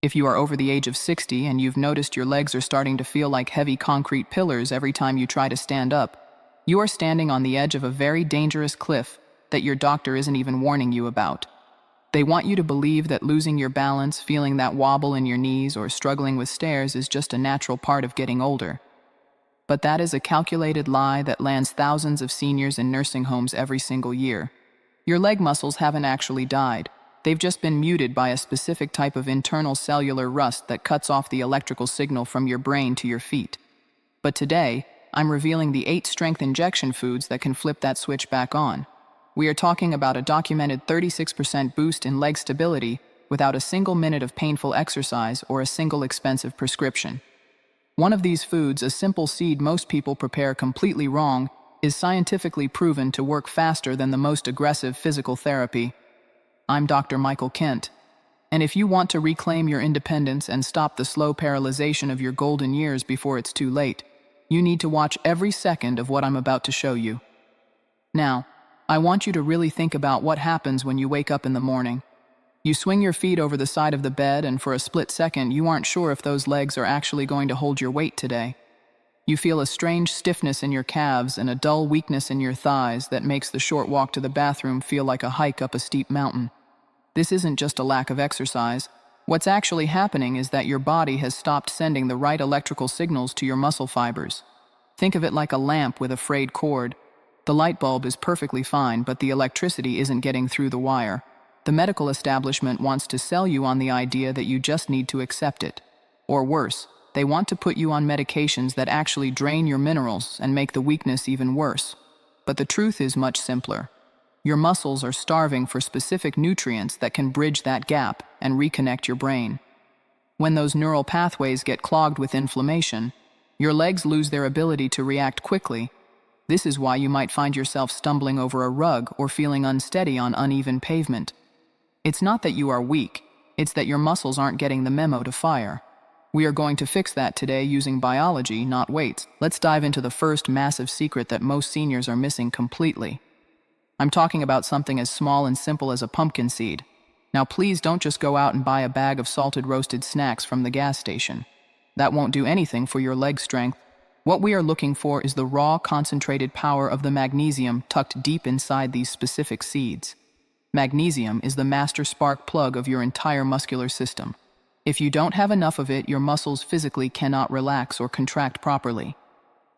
If you are over the age of 60 and you've noticed your legs are starting to feel like heavy concrete pillars every time you try to stand up, you are standing on the edge of a very dangerous cliff that your doctor isn't even warning you about. They want you to believe that losing your balance, feeling that wobble in your knees, or struggling with stairs is just a natural part of getting older. But that is a calculated lie that lands thousands of seniors in nursing homes every single year. Your leg muscles haven't actually died. They've just been muted by a specific type of internal cellular rust that cuts off the electrical signal from your brain to your feet. But today, I'm revealing the 8 strength injection foods that can flip that switch back on. We are talking about a documented 36% boost in leg stability without a single minute of painful exercise or a single expensive prescription. One of these foods, a simple seed most people prepare completely wrong, is scientifically proven to work faster than the most aggressive physical therapy. I'm Dr. Michael Kent, and if you want to reclaim your independence and stop the slow paralyzation of your golden years before it's too late, you need to watch every second of what I'm about to show you. Now, I want you to really think about what happens when you wake up in the morning. You swing your feet over the side of the bed, and for a split second, you aren't sure if those legs are actually going to hold your weight today. You feel a strange stiffness in your calves and a dull weakness in your thighs that makes the short walk to the bathroom feel like a hike up a steep mountain. This isn't just a lack of exercise. What's actually happening is that your body has stopped sending the right electrical signals to your muscle fibers. Think of it like a lamp with a frayed cord. The light bulb is perfectly fine, but the electricity isn't getting through the wire. The medical establishment wants to sell you on the idea that you just need to accept it. Or worse, they want to put you on medications that actually drain your minerals and make the weakness even worse. But the truth is much simpler. Your muscles are starving for specific nutrients that can bridge that gap and reconnect your brain. When those neural pathways get clogged with inflammation, your legs lose their ability to react quickly. This is why you might find yourself stumbling over a rug or feeling unsteady on uneven pavement. It's not that you are weak, it's that your muscles aren't getting the memo to fire. We are going to fix that today using biology, not weights. Let's dive into the first massive secret that most seniors are missing completely. I'm talking about something as small and simple as a pumpkin seed. Now please don't just go out and buy a bag of salted roasted snacks from the gas station. That won't do anything for your leg strength. What we are looking for is the raw, concentrated power of the magnesium tucked deep inside these specific seeds. Magnesium is the master spark plug of your entire muscular system. If you don't have enough of it, your muscles physically cannot relax or contract properly.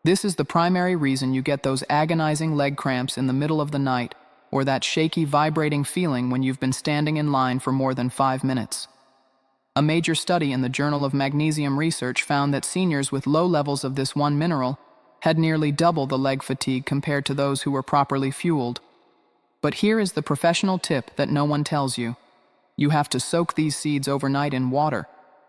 This is the primary reason you get those agonizing leg cramps in the middle of the night, or that shaky, vibrating feeling when you've been standing in line for more than 5 minutes. A major study in the Journal of Magnesium Research found that seniors with low levels of this one mineral had nearly double the leg fatigue compared to those who were properly fueled. But here is the professional tip that no one tells you. You have to soak these seeds overnight in water.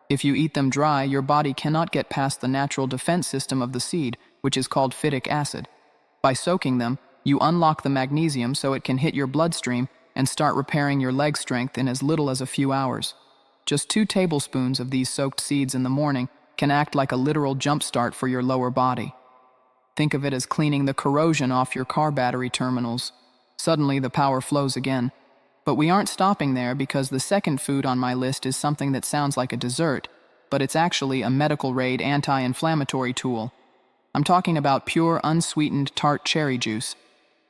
If you eat them dry, your body cannot get past the natural defense system of the seed, which is called phytic acid. By soaking them, you unlock the magnesium so it can hit your bloodstream and start repairing your leg strength in as little as a few hours. Just 2 tablespoons of these soaked seeds in the morning can act like a literal jumpstart for your lower body. Think of it as cleaning the corrosion off your car battery terminals. Suddenly the power flows again. But we aren't stopping there, because the second food on my list is something that sounds like a dessert, but it's actually a medical-grade anti-inflammatory tool. I'm talking about pure, unsweetened tart cherry juice.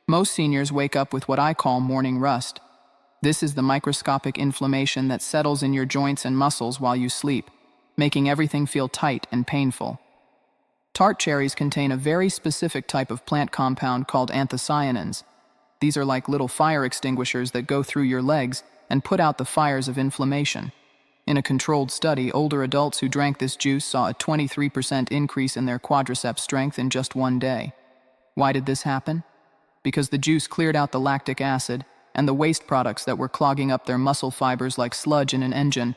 Most seniors wake up with what I call morning rust. This is the microscopic inflammation that settles in your joints and muscles while you sleep, making everything feel tight and painful. Tart cherries contain a very specific type of plant compound called anthocyanins. These are like little fire extinguishers that go through your legs and put out the fires of inflammation. In a controlled study, older adults who drank this juice saw a 23% increase in their quadriceps strength in just 1 day. Why did this happen? Because the juice cleared out the lactic acid and the waste products that were clogging up their muscle fibers like sludge in an engine.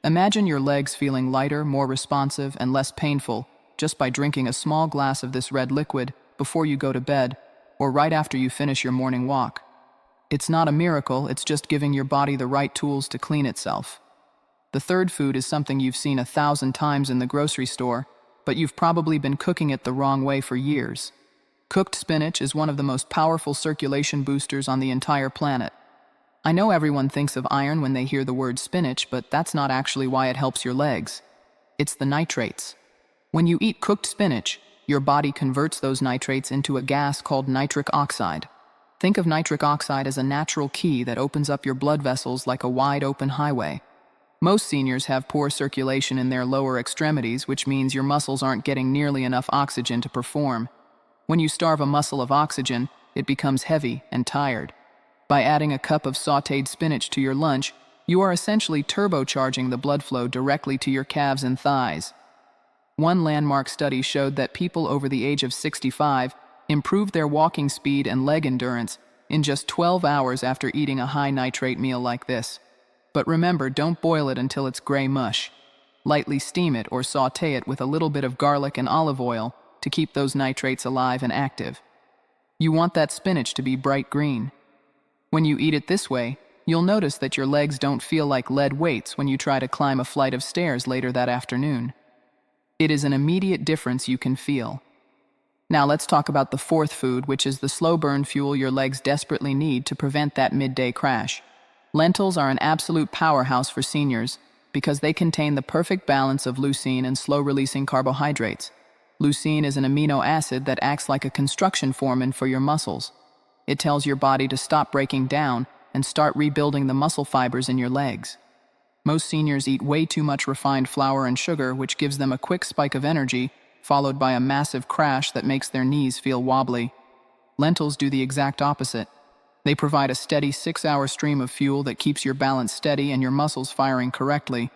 Imagine your legs feeling lighter, more responsive, and less painful just by drinking a small glass of this red liquid before you go to bed or right after you finish your morning walk. It's not a miracle, it's just giving your body the right tools to clean itself. The third food is something you've seen 1,000 times in the grocery store, but you've probably been cooking it the wrong way for years. Cooked spinach is one of the most powerful circulation boosters on the entire planet. I know everyone thinks of iron when they hear the word spinach, but that's not actually why it helps your legs. It's the nitrates. When you eat cooked spinach, your body converts those nitrates into a gas called nitric oxide. Think of nitric oxide as a natural key that opens up your blood vessels like a wide-open highway. Most seniors have poor circulation in their lower extremities, which means your muscles aren't getting nearly enough oxygen to perform. When you starve a muscle of oxygen, it becomes heavy and tired. By adding a cup of sautéed spinach to your lunch, you are essentially turbocharging the blood flow directly to your calves and thighs. One landmark study showed that people over the age of 65 improved their walking speed and leg endurance in just 12 hours after eating a high-nitrate meal like this. But remember, don't boil it until it's gray mush. Lightly steam it or sauté it with a little bit of garlic and olive oil to keep those nitrates alive and active. You want that spinach to be bright green. When you eat it this way, you'll notice that your legs don't feel like lead weights when you try to climb a flight of stairs later that afternoon. It is an immediate difference you can feel. Now let's talk about the fourth food, which is the slow burn fuel your legs desperately need to prevent that midday crash. Lentils are an absolute powerhouse for seniors because they contain the perfect balance of leucine and slow-releasing carbohydrates. Leucine is an amino acid that acts like a construction foreman for your muscles. It tells your body to stop breaking down and start rebuilding the muscle fibers in your legs. Most seniors eat way too much refined flour and sugar, which gives them a quick spike of energy, followed by a massive crash that makes their knees feel wobbly. Lentils do the exact opposite. They provide a steady 6-hour stream of fuel that keeps your balance steady and your muscles firing correctly.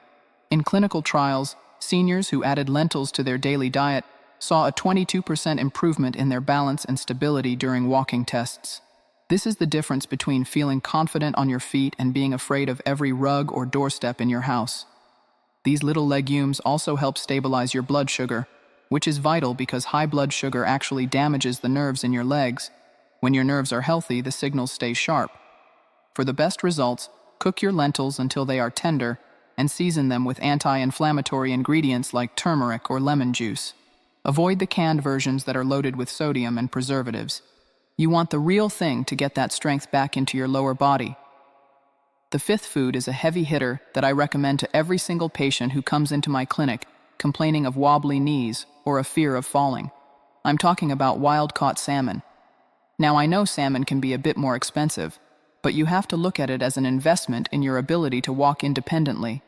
In clinical trials, seniors who added lentils to their daily diet saw a 22% improvement in their balance and stability during walking tests. This is the difference between feeling confident on your feet and being afraid of every rug or doorstep in your house. These little legumes also help stabilize your blood sugar, which is vital because high blood sugar actually damages the nerves in your legs. When your nerves are healthy, the signals stay sharp. For the best results, cook your lentils until they are tender and season them with anti-inflammatory ingredients like turmeric or lemon juice. Avoid the canned versions that are loaded with sodium and preservatives. You want the real thing to get that strength back into your lower body. The fifth food is a heavy hitter that I recommend to every single patient who comes into my clinic complaining of wobbly knees or a fear of falling. I'm talking about wild-caught salmon. Now, I know salmon can be a bit more expensive, but you have to look at it as an investment in your ability to walk independently.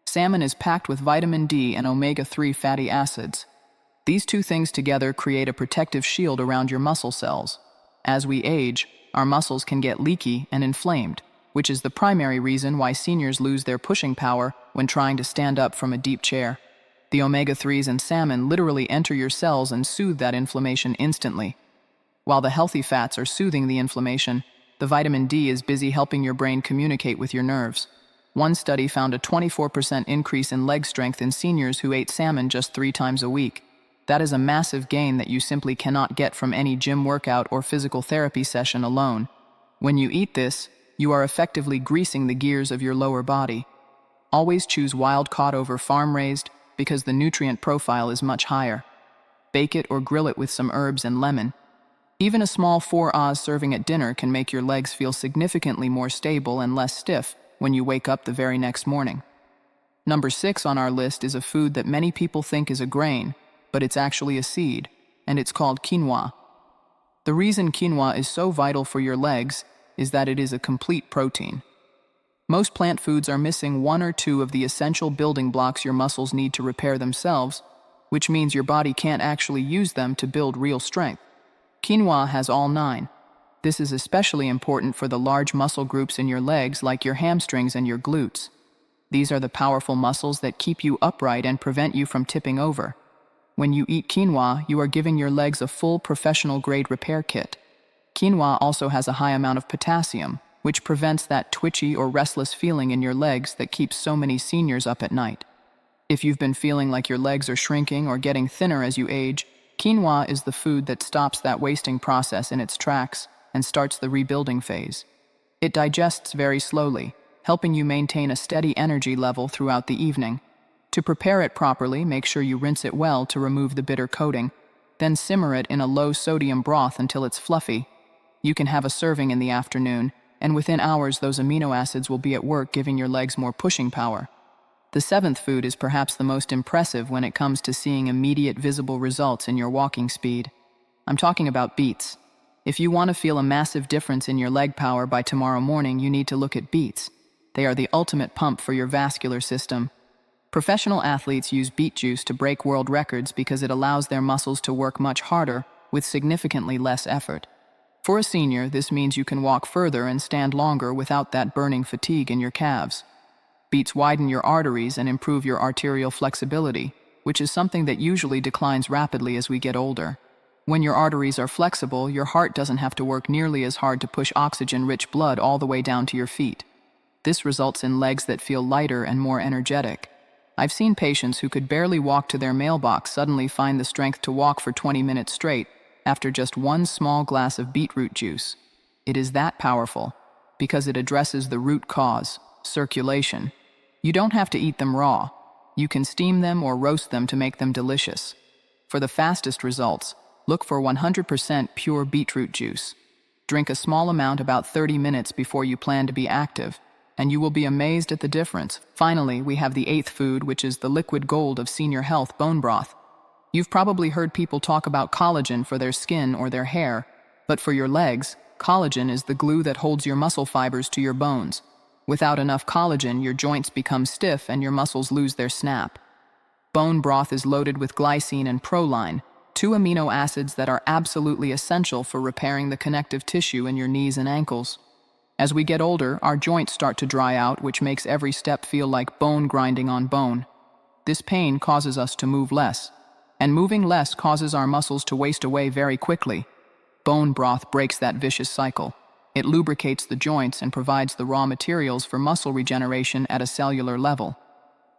Salmon is packed with vitamin D and omega-3 fatty acids. These two things together create a protective shield around your muscle cells. As we age, our muscles can get leaky and inflamed, which is the primary reason why seniors lose their pushing power when trying to stand up from a deep chair. The omega-3s in salmon literally enter your cells and soothe that inflammation instantly. While the healthy fats are soothing the inflammation, the vitamin D is busy helping your brain communicate with your nerves. One study found a 24% increase in leg strength in seniors who ate salmon just 3 times a week. That is a massive gain that you simply cannot get from any gym workout or physical therapy session alone. When you eat this, you are effectively greasing the gears of your lower body. Always choose wild-caught over farm-raised because the nutrient profile is much higher. Bake it or grill it with some herbs and lemon. Even a small 4 serving at dinner can make your legs feel significantly more stable and less stiff when you wake up the very next morning. Number 6 on our list is a food that many people think is a grain, but it's actually a seed, and it's called quinoa. The reason quinoa is so vital for your legs is that it is a complete protein. Most plant foods are missing 1 or 2 of the essential building blocks your muscles need to repair themselves, which means your body can't actually use them to build real strength. Quinoa has all 9. This is especially important for the large muscle groups in your legs like your hamstrings and your glutes. These are the powerful muscles that keep you upright and prevent you from tipping over. When you eat quinoa, you are giving your legs a full professional-grade repair kit. Quinoa also has a high amount of potassium, which prevents that twitchy or restless feeling in your legs that keeps so many seniors up at night. If you've been feeling like your legs are shrinking or getting thinner as you age, quinoa is the food that stops that wasting process in its tracks and starts the rebuilding phase. It digests very slowly, helping you maintain a steady energy level throughout the evening. To prepare it properly, make sure you rinse it well to remove the bitter coating, then simmer it in a low-sodium broth until it's fluffy. You can have a serving in the afternoon, and within hours those amino acids will be at work giving your legs more pushing power. The seventh food is perhaps the most impressive when it comes to seeing immediate visible results in your walking speed. I'm talking about beets. If you want to feel a massive difference in your leg power by tomorrow morning, you need to look at beets. They are the ultimate pump for your vascular system. Professional athletes use beet juice to break world records because it allows their muscles to work much harder with significantly less effort. For a senior, this means you can walk further and stand longer without that burning fatigue in your calves. Beets widen your arteries and improve your arterial flexibility, which is something that usually declines rapidly as we get older. When your arteries are flexible, your heart doesn't have to work nearly as hard to push oxygen-rich blood all the way down to your feet. This results in legs that feel lighter and more energetic. I've seen patients who could barely walk to their mailbox suddenly find the strength to walk for 20 minutes straight after just one small glass of beetroot juice. It is that powerful because it addresses the root cause, circulation. You don't have to eat them raw. You can steam them or roast them to make them delicious. For the fastest results, look for 100% pure beetroot juice. Drink a small amount about 30 minutes before you plan to be active, and you will be amazed at the difference. Finally, we have the eighth food, which is the liquid gold of senior health, bone broth. You've probably heard people talk about collagen for their skin or their hair, but for your legs, collagen is the glue that holds your muscle fibers to your bones. Without enough collagen, your joints become stiff and your muscles lose their snap. Bone broth is loaded with glycine and proline, two amino acids that are absolutely essential for repairing the connective tissue in your knees and ankles. As we get older, our joints start to dry out, which makes every step feel like bone grinding on bone. This pain causes us to move less, and moving less causes our muscles to waste away very quickly. Bone broth breaks that vicious cycle. It lubricates the joints and provides the raw materials for muscle regeneration at a cellular level.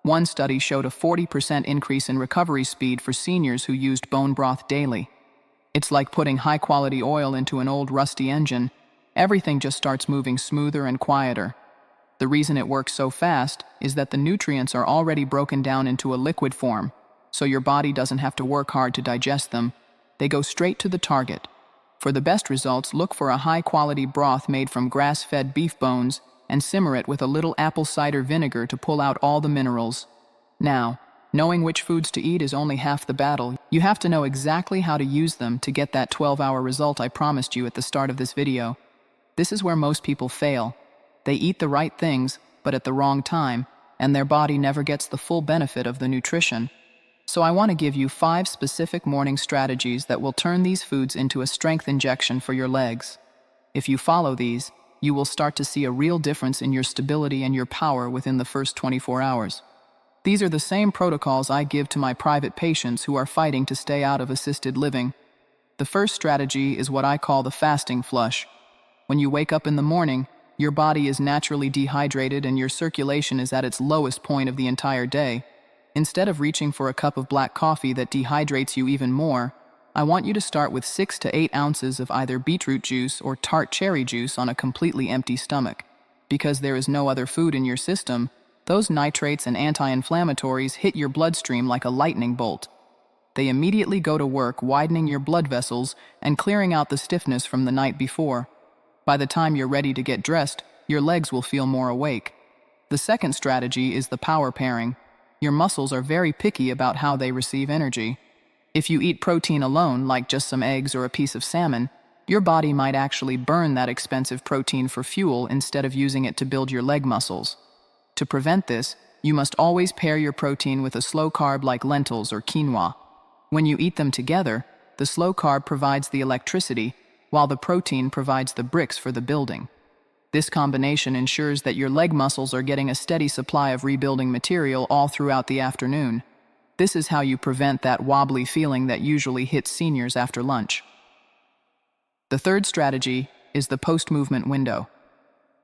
One study showed a 40% increase in recovery speed for seniors who used bone broth daily. It's like putting high-quality oil into an old rusty engine. Everything just starts moving smoother and quieter. The reason it works so fast is that the nutrients are already broken down into a liquid form, so your body doesn't have to work hard to digest them. They go straight to the target. For the best results, look for a high-quality broth made from grass-fed beef bones and simmer it with a little apple cider vinegar to pull out all the minerals. Now, knowing which foods to eat is only half the battle. You have to know exactly how to use them to get that 12-hour result I promised you at the start of this video. This is where most people fail. They eat the right things, but at the wrong time, and their body never gets the full benefit of the nutrition. So I want to give you 5 specific morning strategies that will turn these foods into a strength injection for your legs. If you follow these, you will start to see a real difference in your stability and your power within the first 24 hours. These are the same protocols I give to my private patients who are fighting to stay out of assisted living. The first strategy is what I call the fasting flush. When you wake up in the morning, your body is naturally dehydrated and your circulation is at its lowest point of the entire day. Instead of reaching for a cup of black coffee that dehydrates you even more, I want you to start with 6 to 8 ounces of either beetroot juice or tart cherry juice on a completely empty stomach. Because there is no other food in your system, those nitrates and anti-inflammatories hit your bloodstream like a lightning bolt. They immediately go to work widening your blood vessels and clearing out the stiffness from the night before. By the time you're ready to get dressed, your legs will feel more awake. The second strategy is the power pairing. Your muscles are very picky about how they receive energy. If you eat protein alone, like just some eggs or a piece of salmon, your body might actually burn that expensive protein for fuel instead of using it to build your leg muscles. To prevent this, you must always pair your protein with a slow carb like lentils or quinoa. When you eat them together, the slow carb provides the electricity, while the protein provides the bricks for the building. This combination ensures that your leg muscles are getting a steady supply of rebuilding material all throughout the afternoon. This is how you prevent that wobbly feeling that usually hits seniors after lunch. The third strategy is the post-movement window.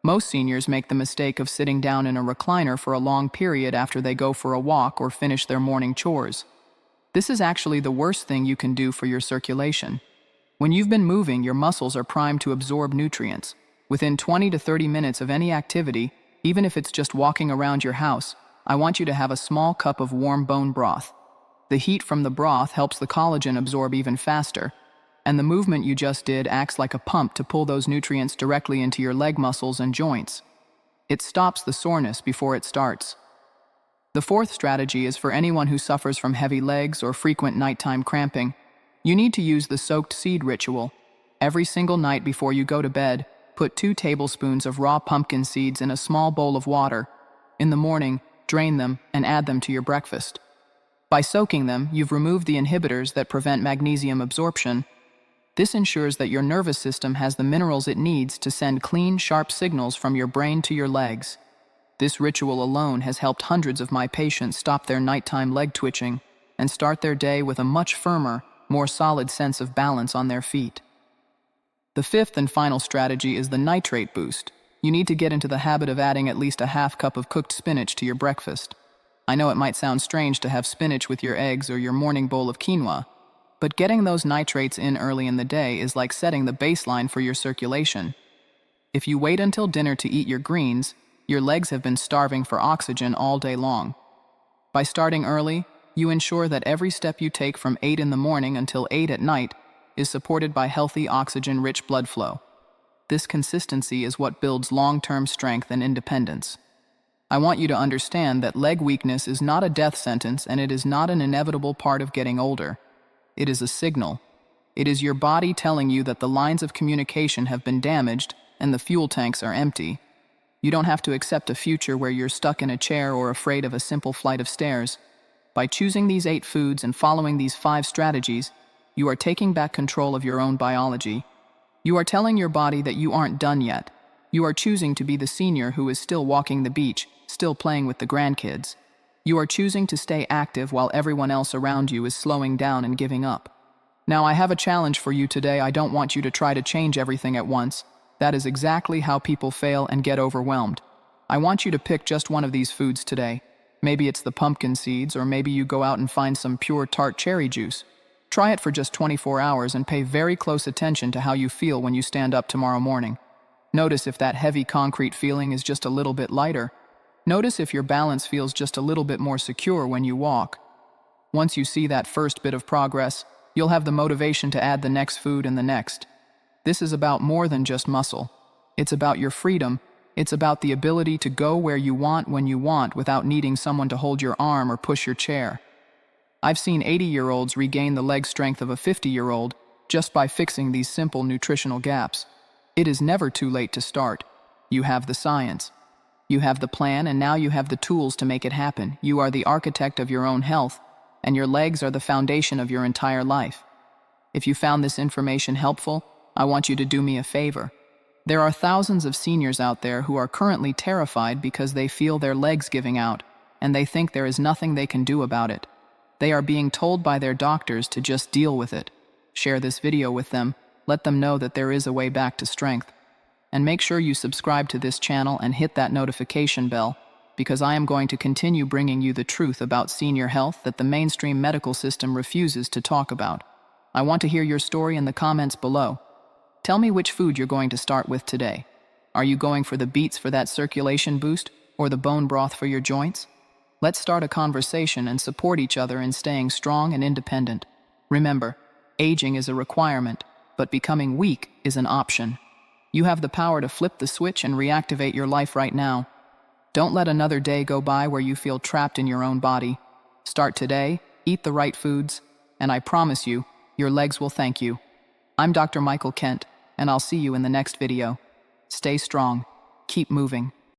Most seniors make the mistake of sitting down in a recliner for a long period after they go for a walk or finish their morning chores. This is actually the worst thing you can do for your circulation. When you've been moving, your muscles are primed to absorb nutrients. Within 20 to 30 minutes of any activity, even if it's just walking around your house, I want you to have a small cup of warm bone broth. The heat from the broth helps the collagen absorb even faster. And the movement you just did acts like a pump to pull those nutrients directly into your leg muscles and joints. It stops the soreness before it starts. The fourth strategy is for anyone who suffers from heavy legs or frequent nighttime cramping. You need to use the soaked seed ritual. Every single night before you go to bed, put 2 tablespoons of raw pumpkin seeds in a small bowl of water. In the morning, drain them and add them to your breakfast. By soaking them, you've removed the inhibitors that prevent magnesium absorption. This ensures that your nervous system has the minerals it needs to send clean, sharp signals from your brain to your legs. This ritual alone has helped hundreds of my patients stop their nighttime leg twitching and start their day with a much firmer, more solid sense of balance on their feet. The fifth and final strategy is the nitrate boost. You need to get into the habit of adding at least a half cup of cooked spinach to your breakfast. I know it might sound strange to have spinach with your eggs or your morning bowl of quinoa, but getting those nitrates in early in the day is like setting the baseline for your circulation. If you wait until dinner to eat your greens, your legs have been starving for oxygen all day long. By starting early, you ensure that every step you take from 8 in the morning until 8 at night is supported by healthy oxygen-rich blood flow. This consistency is what builds long-term strength and independence. I want you to understand that leg weakness is not a death sentence and it is not an inevitable part of getting older. It is a signal. It is your body telling you that the lines of communication have been damaged and the fuel tanks are empty. You don't have to accept a future where you're stuck in a chair or afraid of a simple flight of stairs. By choosing these 8 foods and following these 5 strategies, you are taking back control of your own biology. You are telling your body that you aren't done yet. You are choosing to be the senior who is still walking the beach, still playing with the grandkids. You are choosing to stay active while everyone else around you is slowing down and giving up. Now, I have a challenge for you today. I don't want you to try to change everything at once. That is exactly how people fail and get overwhelmed. I want you to pick just one of these foods today. Maybe it's the pumpkin seeds, or maybe you go out and find some pure tart cherry juice. Try it for just 24 hours and pay very close attention to how you feel when you stand up tomorrow morning. Notice if that heavy concrete feeling is just a little bit lighter. Notice if your balance feels just a little bit more secure when you walk. Once you see that first bit of progress, you'll have the motivation to add the next food and the next. This is about more than just muscle. It's about your freedom. It's about the ability to go where you want when you want without needing someone to hold your arm or push your chair. I've seen 80-year-olds regain the leg strength of a 50-year-old just by fixing these simple nutritional gaps. It is never too late to start. You have the science. You have the plan, and now you have the tools to make it happen. You are the architect of your own health, and your legs are the foundation of your entire life. If you found this information helpful, I want you to do me a favor. There are thousands of seniors out there who are currently terrified because they feel their legs giving out, and they think there is nothing they can do about it. They are being told by their doctors to just deal with it. Share this video with them. Let them know that there is a way back to strength. And make sure you subscribe to this channel and hit that notification bell, because I am going to continue bringing you the truth about senior health that the mainstream medical system refuses to talk about. I want to hear your story in the comments below. Tell me which food you're going to start with today. Are you going for the beets for that circulation boost, or the bone broth for your joints? Let's start a conversation and support each other in staying strong and independent. Remember, aging is a requirement, but becoming weak is an option. You have the power to flip the switch and reactivate your life right now. Don't let another day go by where you feel trapped in your own body. Start today, eat the right foods, and I promise you, your legs will thank you. I'm Dr. Michael Kent, and I'll see you in the next video. Stay strong. Keep moving.